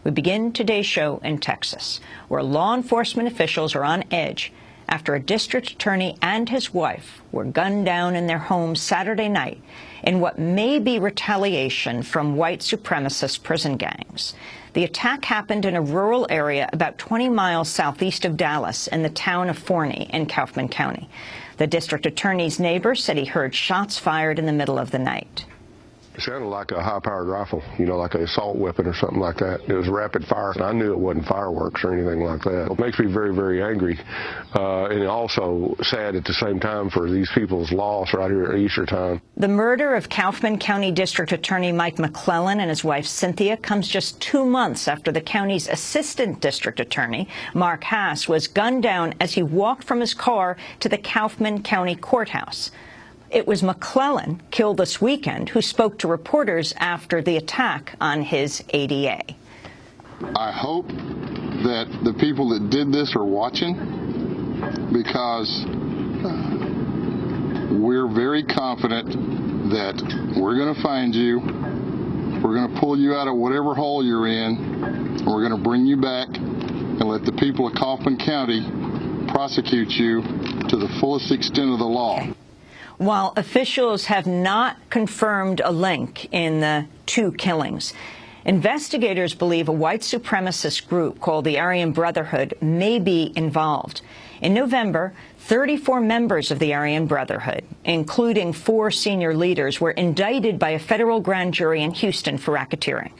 We begin today's show in Texas, where law enforcement officials are on edge after a district attorney and his wife were gunned down in their home Saturday night in what may be retaliation from white supremacist prison gangs. The attack happened in a rural area about 20 miles southeast of Dallas in the town of Forney in Kaufman County. The district attorney's neighbor said he heard shots fired in the middle of the night. It sounded like a high-powered rifle, you know, like an assault weapon or something like that. It was rapid fire. I knew it wasn't fireworks or anything like that. It makes me very, very angry, and also sad at the same time for these people's loss right here at Easter time. The murder of Kaufman County District Attorney Mike McClellan and his wife Cynthia comes just 2 months after the county's assistant district attorney, Mark Hass, was gunned down as he walked from his car to the Kaufman County Courthouse. It was McClellan, killed this weekend, who spoke to reporters after the attack on his ADA. I hope that the people that did this are watching, because we're very confident that we're going to find you, we're going to pull you out of whatever hole you're in, and we're going to bring you back and let the people of Kaufman County prosecute you to the fullest extent of the law. While officials have not confirmed a link in the two killings, investigators believe a white supremacist group called the Aryan Brotherhood may be involved. In November, 34 members of the Aryan Brotherhood, including 4 senior leaders, were indicted by a federal grand jury in Houston for racketeering.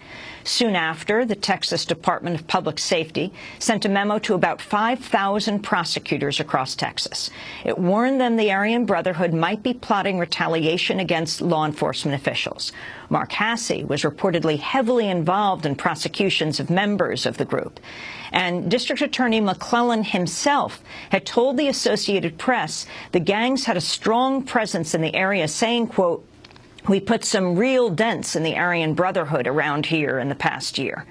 Soon after, the Texas Department of Public Safety sent a memo to about 5,000 prosecutors across Texas. It warned them the Aryan Brotherhood might be plotting retaliation against law enforcement officials. Mark Hass was reportedly heavily involved in prosecutions of members of the group. And District Attorney McClellan himself had told the Associated Press the gangs had a strong presence in the area, saying, quote, "We put some real dents in the Aryan Brotherhood around here in the past year."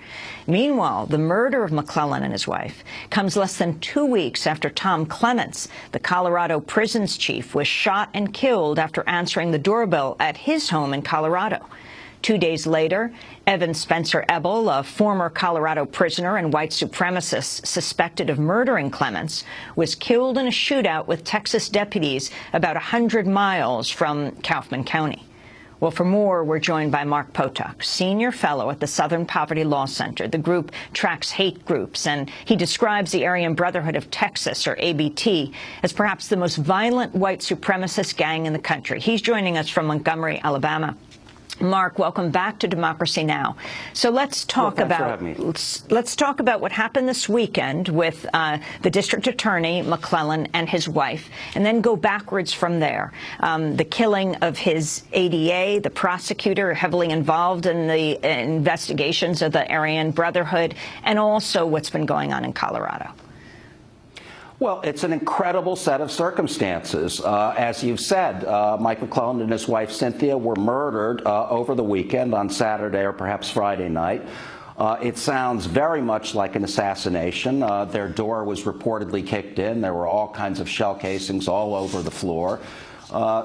Meanwhile, the murder of McClellan and his wife comes less than 2 weeks after Tom Clements, the Colorado prisons chief, was shot and killed after answering the doorbell at his home in Colorado. 2 days later, Evan Spencer Ebel, a former Colorado prisoner and white supremacist suspected of murdering Clements, was killed in a shootout with Texas deputies about 100 miles from Kaufman County. Well, for more, we're joined by Mark Potok, senior fellow at the Southern Poverty Law Center. The group tracks hate groups, and he describes the Aryan Brotherhood of Texas, or ABT, as perhaps the most violent white supremacist gang in the country. He's joining us from Montgomery, Alabama. Mark, welcome back to Democracy Now! So let's talk about what happened this weekend with the district attorney McClellan and his wife, and then go backwards from there. The killing of his ADA, the prosecutor heavily involved in the investigations of the Aryan Brotherhood, and also what's been going on in Colorado. Well, it's an incredible set of circumstances. As you've said, Mike McClellan and his wife Cynthia were murdered over the weekend on Saturday or perhaps Friday night. It sounds very much like an assassination. Their door was reportedly kicked in. There were all kinds of shell casings all over the floor.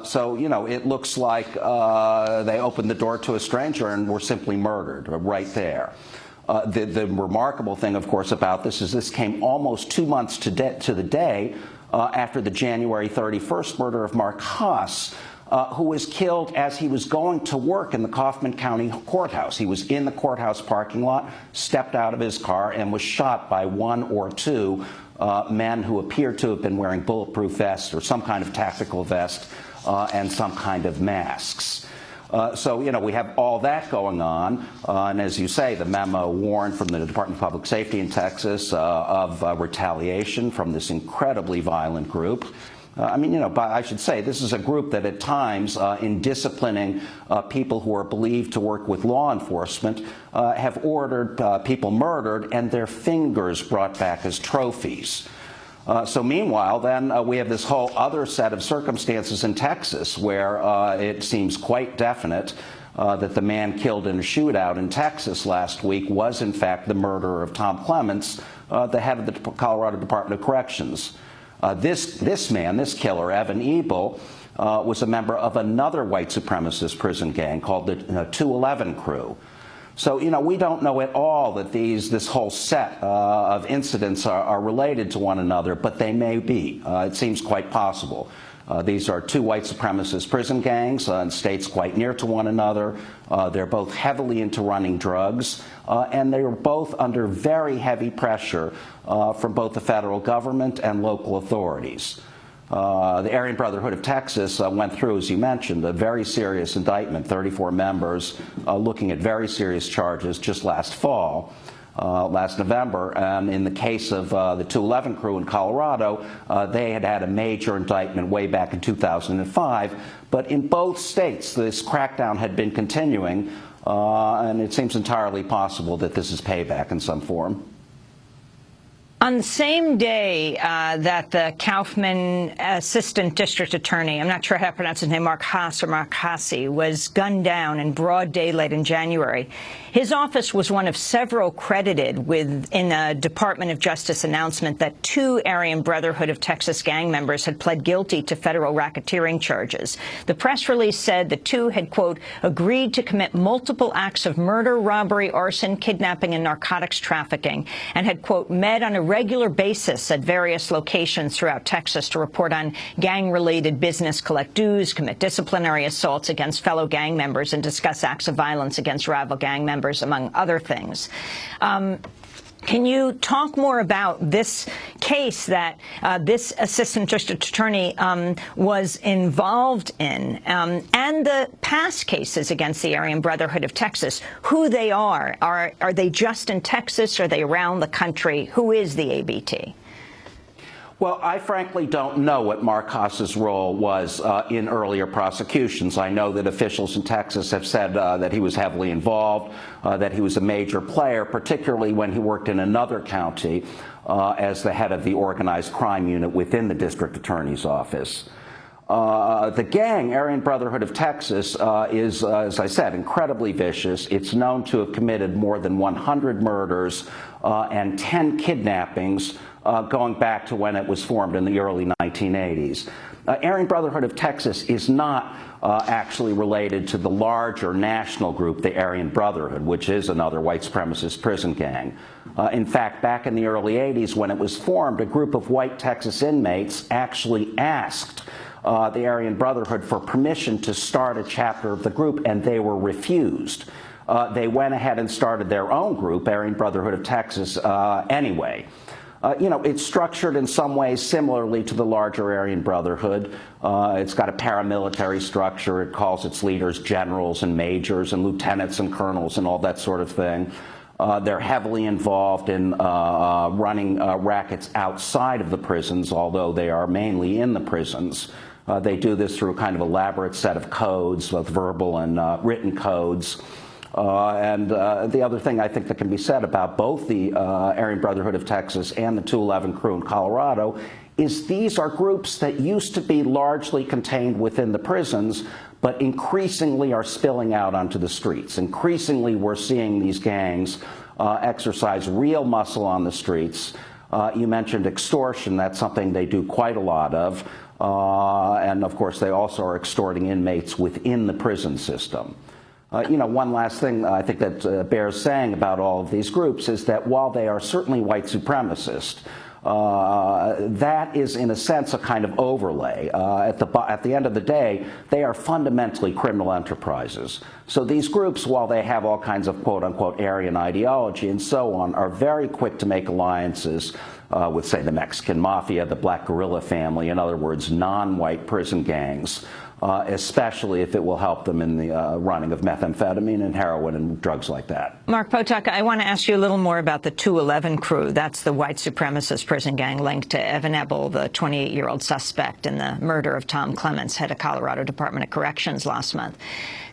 So, you know, it looks like they opened the door to a stranger and were simply murdered right there. The remarkable thing, of course, about this is this came almost 2 months to the day after the January 31st murder of Mark Hass, who was killed as he was going to work in the Kaufman County Courthouse. He was in the courthouse parking lot, stepped out of his car, and was shot by 1 or 2 men who appeared to have been wearing bulletproof vests or some kind of tactical vest and some kind of masks. So, you know, we have all that going on, and as you say, the memo warned from the Department of Public Safety in Texas of retaliation from this incredibly violent group. I mean, you know, but I should say this is a group that at times, in disciplining people who are believed to work with law enforcement, have ordered people murdered and their fingers brought back as trophies. So meanwhile, then we have this whole other set of circumstances in Texas where it seems quite definite that the man killed in a shootout in Texas last week was, in fact, the murderer of Tom Clements, the head of the Colorado Department of Corrections. This man, this killer, Evan Ebel, was a member of another white supremacist prison gang called the 211 Crew. So, we don't know at all that this whole set of incidents are related to one another, but they may be. It seems quite possible. These are two white supremacist prison gangs in states quite near to one another. They're both heavily into running drugs, and they were both under very heavy pressure from both the federal government and local authorities. The Aryan Brotherhood of Texas went through, as you mentioned, a very serious indictment, 34 members looking at very serious charges just last fall. Last November, and in the case of the 211 crew in Colorado, they had a major indictment way back in 2005, but in both states this crackdown had been continuing, and it seems entirely possible that this is payback in some form. On the same day that the Kaufman assistant district attorney, I'm not sure how to pronounce his name, Mark Haas or Mark Hassi, was gunned down in broad daylight in January, his office was one of several credited in a Department of Justice announcement that 2 Aryan Brotherhood of Texas gang members had pled guilty to federal racketeering charges. The press release said the 2 had, quote, agreed to commit multiple acts of murder, robbery, arson, kidnapping, and narcotics trafficking, and had, quote, met on a regular basis at various locations throughout Texas to report on gang-related business, collect dues, commit disciplinary assaults against fellow gang members, and discuss acts of violence against rival gang members, among other things. Can you talk more about this case that this assistant district attorney was involved in, and the past cases against the Aryan Brotherhood of Texas, who they are? Are they just in Texas? Are they around the country? Who is the ABT? Well, I frankly don't know what Mark Haas's role was in earlier prosecutions. I know that officials in Texas have said that he was heavily involved, that he was a major player, particularly when he worked in another county as the head of the organized crime unit within the district attorney's office. The gang, Aryan Brotherhood of Texas, is, as I said, incredibly vicious. It's known to have committed more than 100 murders and 10 kidnappings going back to when it was formed in the early 1980s. Aryan Brotherhood of Texas is not actually related to the larger national group, the Aryan Brotherhood, which is another white supremacist prison gang. In fact, back in the early 80s, when it was formed, a group of white Texas inmates actually asked the Aryan Brotherhood for permission to start a chapter of the group, and they were refused. They went ahead and started their own group, Aryan Brotherhood of Texas, anyway. It's structured in some ways similarly to the larger Aryan Brotherhood. It's got a paramilitary structure. It calls its leaders generals and majors and lieutenants and colonels and all that sort of thing. They're heavily involved in running rackets outside of the prisons, although they are mainly in the prisons. They do this through a kind of elaborate set of codes, both verbal and written codes. The other thing I think that can be said about both the Aryan Brotherhood of Texas and the 211 crew in Colorado is these are groups that used to be largely contained within the prisons, but increasingly are spilling out onto the streets. Increasingly, we're seeing these gangs exercise real muscle on the streets. You mentioned extortion. That's something they do quite a lot of. And, of course, they also are extorting inmates within the prison system. One last thing I think that bears saying about all of these groups is that while they are certainly white supremacist, that is, in a sense, a kind of overlay. At the end of the day, they are fundamentally criminal enterprises. So these groups, while they have all kinds of quote-unquote Aryan ideology and so on, are very quick to make alliances with, say, the Mexican Mafia, the Black Guerrilla family, in other words, non-white prison gangs. Especially if it will help them in the running of methamphetamine and heroin and drugs like that. Mark Potok, I want to ask you a little more about the 211 crew. That's the white supremacist prison gang linked to Evan Ebel, the 28-year-old suspect in the murder of Tom Clements, head of Colorado Department of Corrections last month.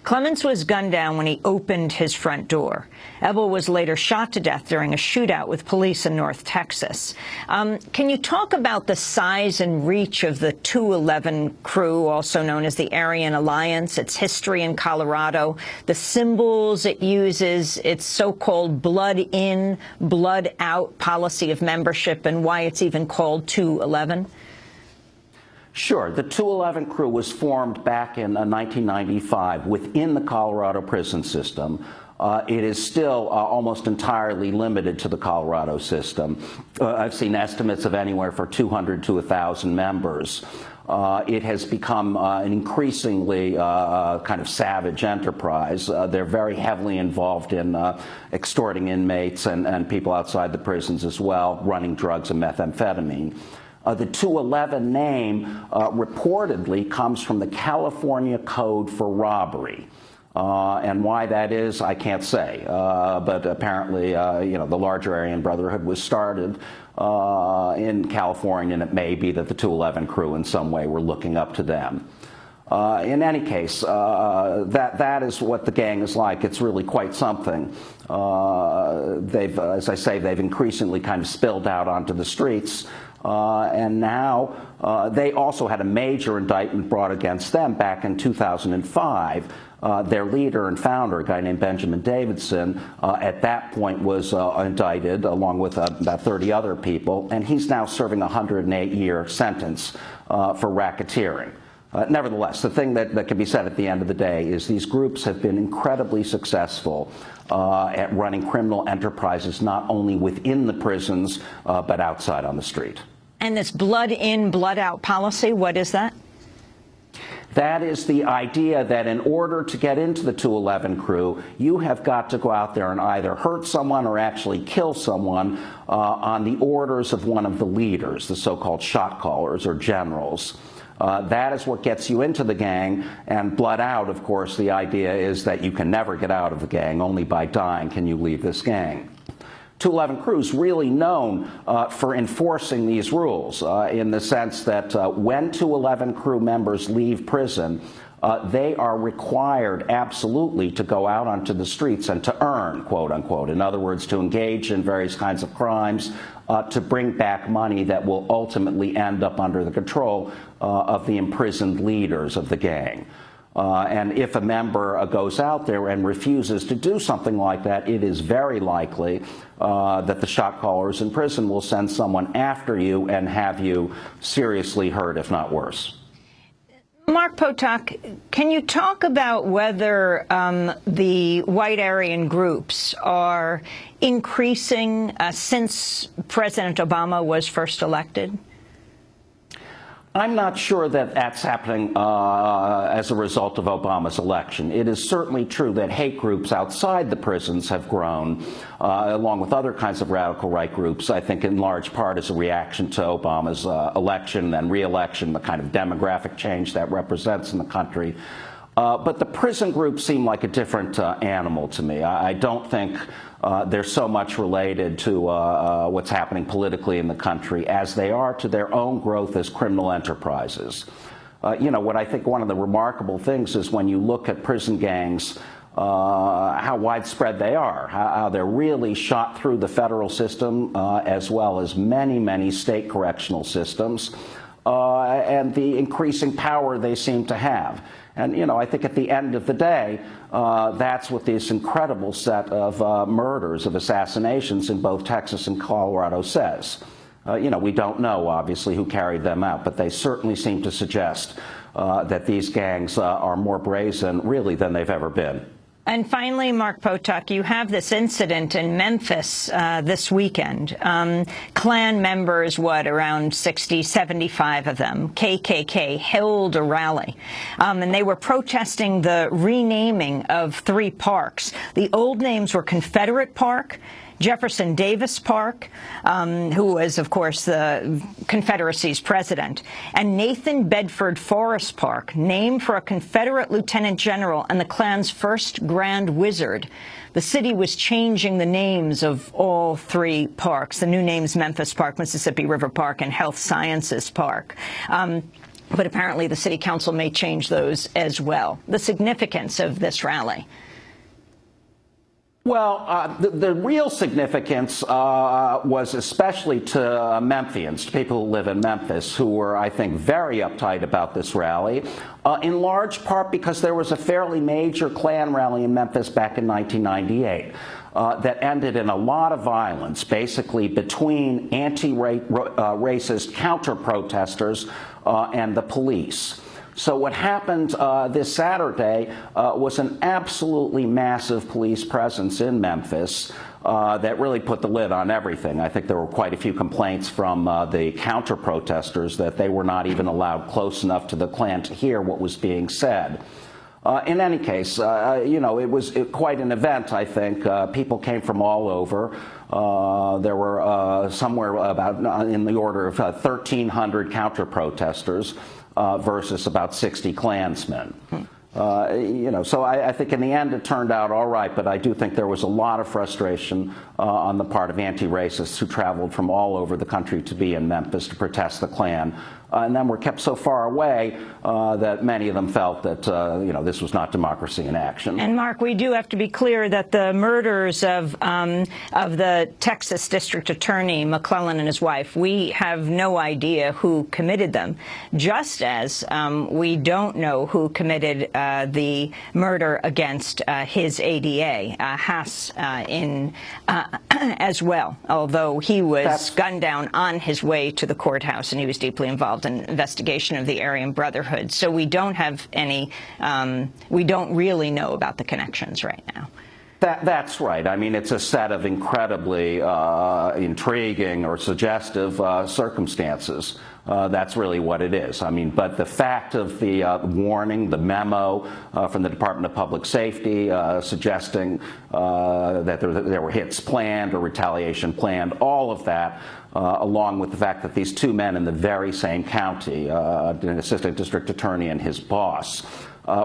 Clements was gunned down when he opened his front door. Ebel was later shot to death during a shootout with police in North Texas. Can you talk about the size and reach of the 211 crew, also known as the Aryan Alliance, its history in Colorado, the symbols it uses, its so-called blood in, blood out policy of membership, and why it's even called 211? Sure. The 211 crew was formed back in 1995 within the Colorado prison system it is still almost entirely limited to the Colorado system. I've seen estimates of anywhere from 200 to 1,000 members. It has become an increasingly kind of savage enterprise. They're very heavily involved in extorting inmates and people outside the prisons as well, running drugs and methamphetamine. The 211 name reportedly comes from the California Code for Robbery. And why that is, I can't say. But apparently, the larger Aryan Brotherhood was started in California, and it may be that the 211 crew in some way were looking up to them. In any case, that is what the gang is like. It's really quite something. As I say, they've increasingly kind of spilled out onto the streets. And now they also had a major indictment brought against them back in 2005. Their leader and founder, a guy named Benjamin Davidson, at that point was indicted along with about 30 other people, and he's now serving a 108-year sentence for racketeering. Nevertheless, the thing that can be said at the end of the day is these groups have been incredibly successful at running criminal enterprises not only within the prisons but outside on the street. And this blood in, blood out policy, what is that? That is the idea that in order to get into the 211 crew, you have got to go out there and either hurt someone or actually kill someone on the orders of one of the leaders, the so-called shot callers or generals. That is what gets you into the gang, and blood out, of course, the idea is that you can never get out of the gang. Only by dying can you leave this gang. 211 crew's really known for enforcing these rules in the sense that when 211 crew members leave prison, they are required absolutely to go out onto the streets and to earn, quote unquote. In other words, to engage in various kinds of crimes to bring back money that will ultimately end up under the control of the imprisoned leaders of the gang. And if a member goes out there and refuses to do something like that, it is very likely that the shot callers in prison will send someone after you and have you seriously hurt, if not worse. Mark Potok, can you talk about whether the white Aryan groups are increasing since President Obama was first elected? I'm not sure that that's happening as a result of Obama's election. It is certainly true that hate groups outside the prisons have grown, along with other kinds of radical right groups, I think in large part as a reaction to Obama's election and re-election, the kind of demographic change that represents in the country. But the prison groups seem like a different animal to me. I don't think they're so much related to what's happening politically in the country as they are to their own growth as criminal enterprises. What I think one of the remarkable things is when you look at prison gangs, how widespread they are, how they're really shot through the federal system as well as many, many state correctional systems, and the increasing power they seem to have. And, I think at the end of the day, that's what this incredible set of murders, of assassinations in both Texas and Colorado says. We don't know, obviously, who carried them out, but they certainly seem to suggest that these gangs are more brazen, really, than they've ever been. And finally, Mark Potok, you have this incident in Memphis this weekend. Klan members, around 60, 75 of them, KKK, held a rally. And they were protesting the renaming of 3 parks. The old names were Confederate Park, Jefferson Davis Park, who was, of course, the Confederacy's president, and Nathan Bedford Forest Park, named for a Confederate lieutenant general and the Klan's first Grand Wizard. The city was changing the names of all 3 parks. The new names: Memphis Park, Mississippi River Park, and Health Sciences Park. But apparently the city council may change those as well. The significance of this rally. Well, the real significance was especially to Memphians, to people who live in Memphis, who were, I think, very uptight about this rally, in large part because there was a fairly major Klan rally in Memphis back in 1998 that ended in a lot of violence, basically between anti-racist counter-protesters and the police. So what happened this Saturday was an absolutely massive police presence in Memphis that really put the lid on everything. I think there were quite a few complaints from the counter-protesters that they were not even allowed close enough to the Klan to hear what was being said. In any case, you know, it was quite an event, I think. People came from all over. There were somewhere about in the order of 1,300 counter-protesters versus about 60 Klansmen. You know, so I think in the end it turned out all right, but I do think there was a lot of frustration on the part of anti-racists who traveled from all over the country to be in Memphis to protest the Klan. And then were kept so far away that many of them felt that, you know, this was not democracy in action. And, Mark, we do have to be clear that the murders of the Texas District Attorney, McClellan, and his wife, we have no idea who committed them, just as we don't know who committed the murder against his ADA, Haas, as well, although he was gunned down on his way to the courthouse, and he was deeply involved in investigation of the Aryan Brotherhood. So we don't have any, we don't really know about the connections right now. That's right. I mean, it's a set of incredibly intriguing or suggestive circumstances. That's really what it is. I mean, but the fact of the warning, the memo from the Department of Public Safety suggesting that there were hits planned or retaliation planned, all of that, along with the fact that these two men in the very same county, an assistant district attorney and his boss,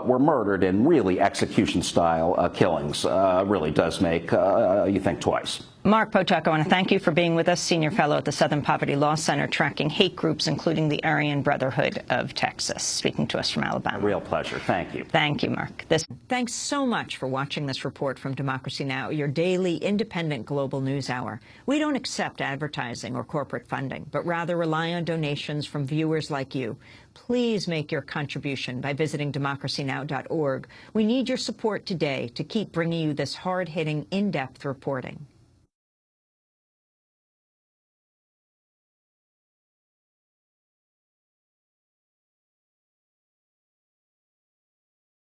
were murdered in really execution-style killings, really does make you think twice. Mark Potok, I want to thank you for being with us, Senior Fellow at the Southern Poverty Law Center, tracking hate groups, including the Aryan Brotherhood of Texas, speaking to us from Alabama. A real pleasure. Thank you. Thank you, Mark. Thanks so much for watching this report from Democracy Now!, your daily independent global news hour. We don't accept advertising or corporate funding, but rather rely on donations from viewers like you. Please make your contribution by visiting democracynow.org. We need your support today to keep bringing you this hard-hitting, in-depth reporting.